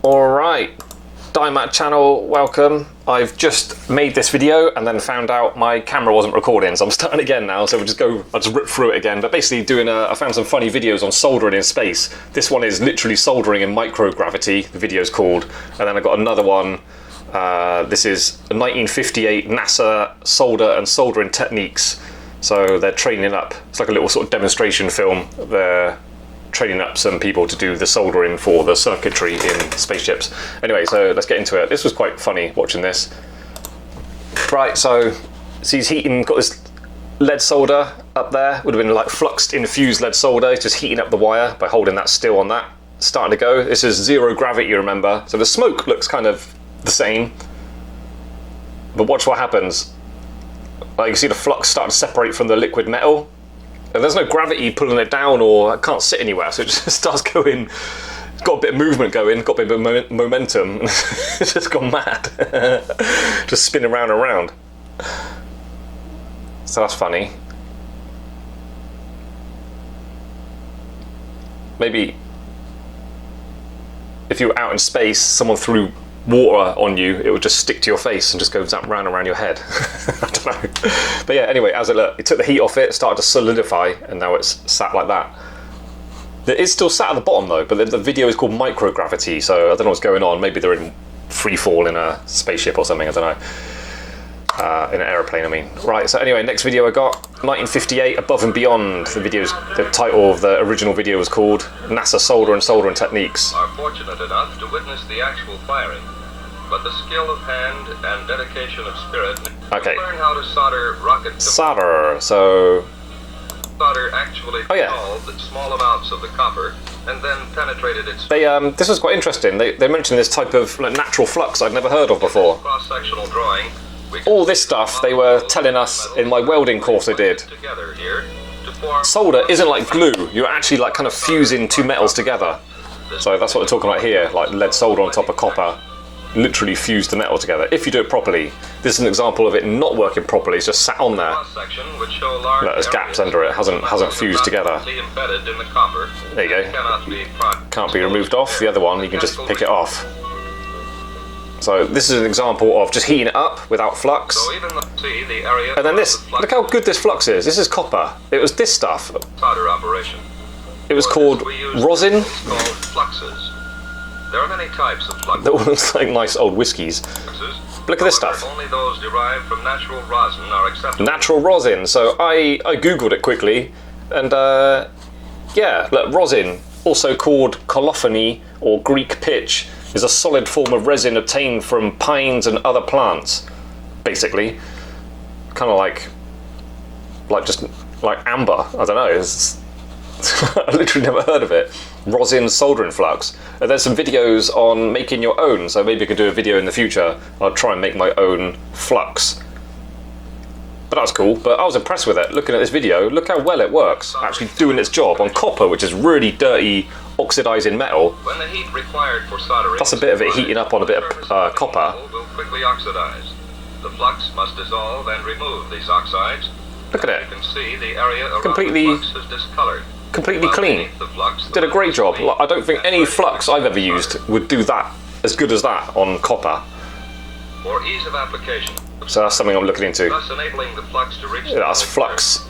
Alright, Dymat channel, welcome. I've just made this video and then found out my camera wasn't recording, so I'm starting again now, so I'll just rip through it again. But basically I found some funny videos on soldering in space. This one is literally soldering in microgravity, the video's called, and then I got another one. This is a 1958 NASA solder and soldering techniques. So they're training up, it's like a little sort of demonstration film. They're training up some people to do the soldering for the circuitry in spaceships. Anyway, so let's get into it. This was quite funny watching this. Right, so he's got this lead solder up there. Would have been like fluxed infused lead solder. He's just heating up the wire by holding that still on that. Starting to go. This is zero gravity, you remember. So the smoke looks kind of the same. But watch what happens. Like you see the flux start to separate from the liquid metal. And there's no gravity pulling it down, or it can't sit anywhere, so it just starts going. It's got a bit of movement going, got a bit of momentum. It's just gone mad. Just spinning round and round. So that's funny. Maybe if you were out in space, someone threw water on you, it would just stick to your face and just go zap round and around your head. I don't know. But yeah, anyway, as it took the heat off it, started to solidify, and now it's sat like that. It is still sat at the bottom though, but the video is called microgravity, so I don't know what's going on. Maybe they're in free fall in a spaceship or something, I don't know. In an aeroplane, I mean. Right, so anyway, next video I got, 1958, Above and Beyond. The title of the original video was called NASA Solder and Soldering Techniques. Are fortunate enough to witness the actual firing, but the skill of hand and dedication of spirit. Okay. Learn how to solder rocket. Solder, so. Solder actually dissolved small amounts of the copper and then penetrated its. This was quite interesting. They mentioned this type of like, natural flux I'd never heard of before. Cross-sectional drawing. All this stuff they were telling us in my welding course I did. Solder isn't like glue, you're actually like kind of fusing two metals together. So that's what we're talking about here, like lead solder on top of copper. Literally fuse the metal together, if you do it properly. This is an example of it not working properly, it's just sat on there. Look, there's gaps under it, hasn't fused together. There you go. Can't be removed off. The other one, you can just pick it off. So this is an example of just heating it up without flux. And then this, look how good this flux is. This is copper. It was this stuff. It was called rosin. There are many types of fluxes. That looks like nice old whiskies. Look at this stuff. Only those derived from natural rosin are acceptable. Natural rosin. So I googled it quickly, and yeah, look, rosin, also called colophony or Greek pitch, is a solid form of resin obtained from pines and other plants. Basically, kind of like just like amber. I don't know. I literally never heard of it. Rosin soldering flux. And there's some videos on making your own, so maybe I could do a video in the future. I'll try and make my own flux. But that's cool, but I was impressed with it. Looking at this video, look how well it works. Actually doing its job on copper, which is really dirty, oxidizing metal. When the heat required for soldering, that's a bit of it heating up on a bit of copper. Will quickly oxidize. The flux must dissolve and remove these oxides. Look at it. You can see the area around completely the flux is discolored. Completely clean. Did a great job. I don't think any flux I've ever used would do that as good as that on copper. For ease of application. So that's something I'm looking into. Thus enabling the flux to reach that's flux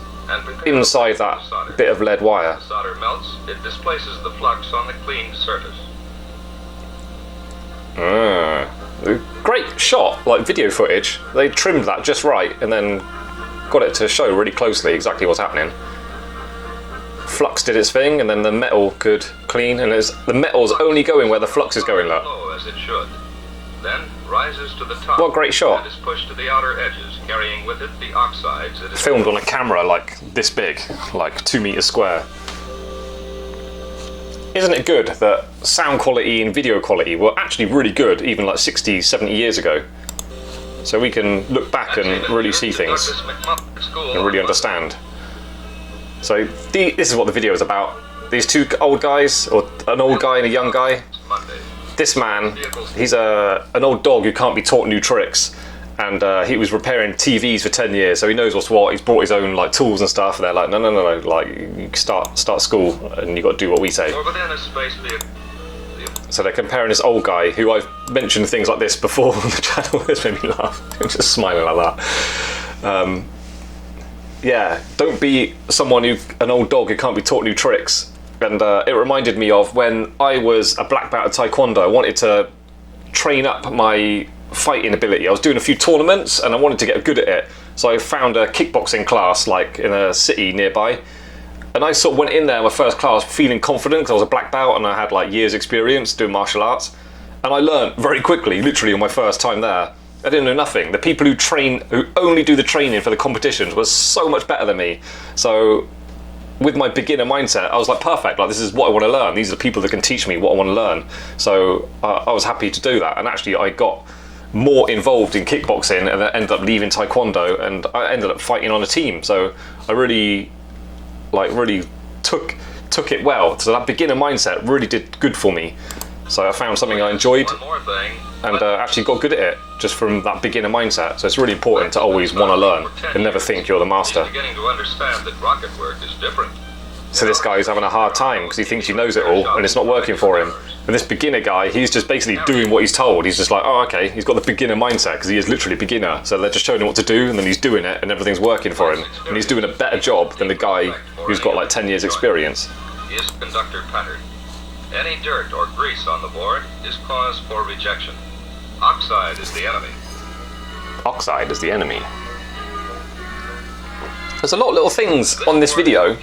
inside that bit of lead wire. The solder melts, it displaces the flux on the cleaned surface. Great shot, like video footage. They trimmed that just right and then got it to show really closely exactly what's happening. Flux did its thing, and then the metal could clean, and the metal's only going where the flux is going. Look. As it should. Then rises to the top. What a great shot! And is pushed to the outer edges, carrying with it the oxides. It is filmed on a camera like this big, like 2 meters square. Isn't it good that sound quality and video quality were actually really good, even like 60, 70 years ago? So we can look back and really see things and really understand. So this is what the video is about. These two old guys, or an old guy and a young guy. This man, he's an old dog who can't be taught new tricks, and he was repairing TVs for 10 years, so he knows what's what. He's brought his own like tools and stuff, and they're like, no, like you start school, and you got to do what we say. So they're comparing this old guy, who I've mentioned things like this before on the channel. It's made me laugh. I'm just smiling like that. Yeah, don't be an old dog who can't be taught new tricks. And it reminded me of when I was a black belt at Taekwondo. I wanted to train up my fighting ability. I was doing a few tournaments and I wanted to get good at it. So I found a kickboxing class like in a city nearby. And I sort of went in there my first class feeling confident because I was a black belt and I had like years experience doing martial arts. And I learned very quickly, literally on my first time there. I didn't know nothing. The people who only do the training for the competitions were so much better than me. So with my beginner mindset, I was like, perfect, like this is what I want to learn. These are the people that can teach me what I want to learn. So I was happy to do that. And actually I got more involved in kickboxing and then ended up leaving Taekwondo and I ended up fighting on a team. So I really took it well. So that beginner mindset really did good for me. So I found something I enjoyed and actually got good at it just from that beginner mindset. So it's really important to always want to learn and never think you're the master. Beginning to understand that rocket work is different. So this guy's having a hard time because he thinks he knows it all and it's not working for him. And this beginner guy, he's just basically doing what he's told. He's just like, oh, okay, he's got the beginner mindset because he is literally a beginner. So they're just showing him what to do and then he's doing it and everything's working for him. And he's doing a better job than the guy who's got like 10 years experience. Is conductor pattern. Any dirt or grease on the board is cause for rejection. Oxide is the enemy. Oxide is the enemy. There's a lot of little things on this video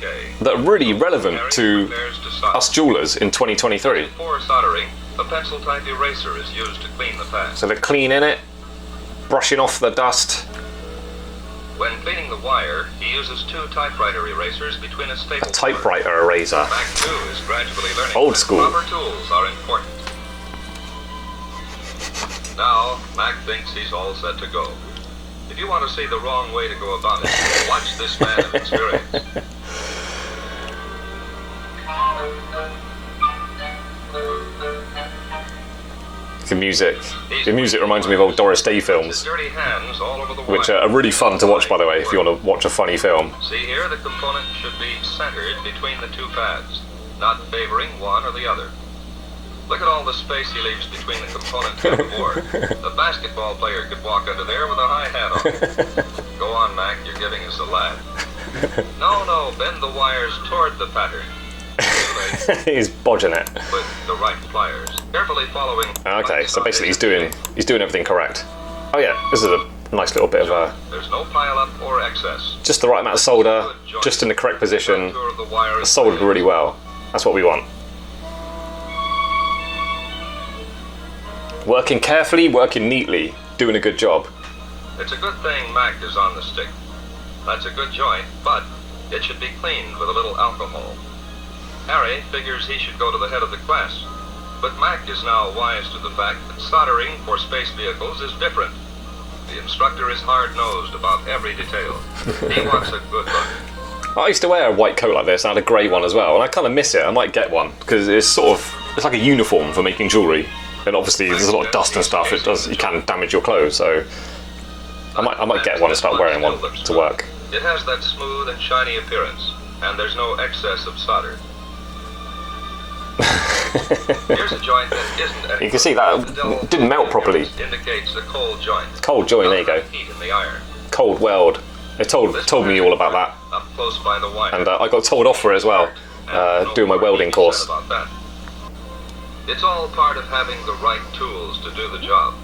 that are really relevant to us jewelers in 2023. For soldering, a pencil type eraser is used to clean the pad. So they're cleaning it, brushing off the dust. When cleaning the wire, he uses 2 typewriter erasers between a staple. A typewriter eraser. Mac 2 is gradually learning Old that school. proper tools are important. Now, Mac thinks he's all set to go. If you want to see the wrong way to go about it, watch this man of experience. The music reminds me of old Doris Day films, Dirty hands all over the which wire. are really fun to watch, by the way, if you want to watch a funny film. See here, the component should be centered between the 2 pads, not favoring one or the other. Look at all the space he leaves between the components and the board. A basketball player could walk under there with a high hat on. Go on, Mac, you're giving us a laugh. No, bend the wires toward the pattern. He's bodging it. With the right pliers. Carefully following. Okay, so basically he's doing everything correct. Oh yeah, this is a nice little bit of a... There's no pile up or excess. Just the right amount of solder, just in the correct position. It's soldered really well. That's what we want. Working carefully, working neatly, doing a good job. It's a good thing Mac is on the stick. That's a good joint, but it should be cleaned with a little alcohol. Harry figures he should go to the head of the class, but Mac is now wise to the fact that soldering for space vehicles is different. The instructor is hard-nosed about every detail. He wants a good look. I used to wear a white coat like this, and I had a grey one as well, and I kind of miss it. I might get one, because it's like a uniform for making jewellery. And obviously there's a lot of dust and stuff, you can damage your clothes, so I might get one and start wearing one to work. It has that smooth and shiny appearance, and there's no excess of solder. Here's a joint that isn't. You can see that it didn't melt properly. Indicates a cold joint. Cold joint, there you go. Heat in the iron. Cold weld. They told me all about that. Up close by the wire. And I got told off for it as well, doing my welding course. About that. It's all part of having the right tools to do the job.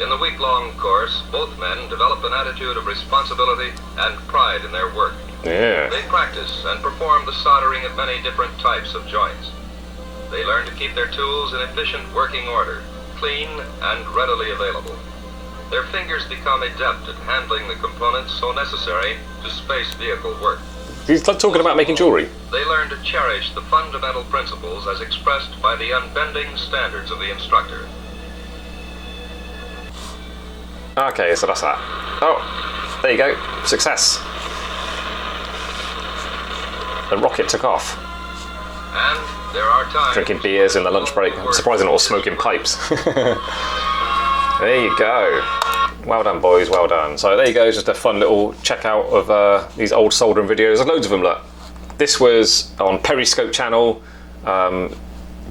In the week-long course, both men develop an attitude of responsibility and pride in their work. Yeah. They practice and perform the soldering of many different types of joints. They learn to keep their tools in efficient working order, clean and readily available. Their fingers become adept at handling the components so necessary to space vehicle work. He's talking about making jewellery. They learn to cherish the fundamental principles as expressed by the unbending standards of the instructor. Okay, so that's that. Oh, there you go. Success. The rocket took off. And there are times... Drinking beers in the lunch break. I'm surprised they're not all smoking pipes. There you go. Well done, boys, well done. So there you go, just a fun little checkout of these old soldering videos. There's loads of them, look. This was on Periscope channel.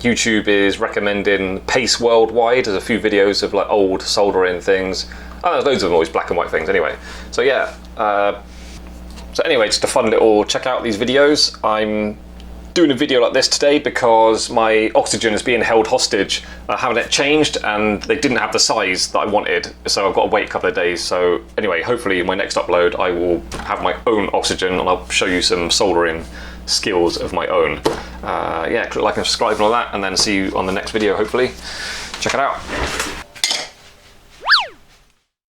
YouTube is recommending Pace Worldwide. There's a few videos of like old soldering things. Oh, there's loads of them, always black and white things anyway. So yeah, so anyway, just a fun little check out these videos. I'm doing a video like this today because my oxygen is being held hostage, having it changed, and they didn't have the size that I wanted, so I've got to wait a couple of days. So anyway, hopefully in my next upload I will have my own oxygen and I'll show you some soldering skills of my own. Yeah, click like and subscribe and all that, and then see you on the next video hopefully. Check it out.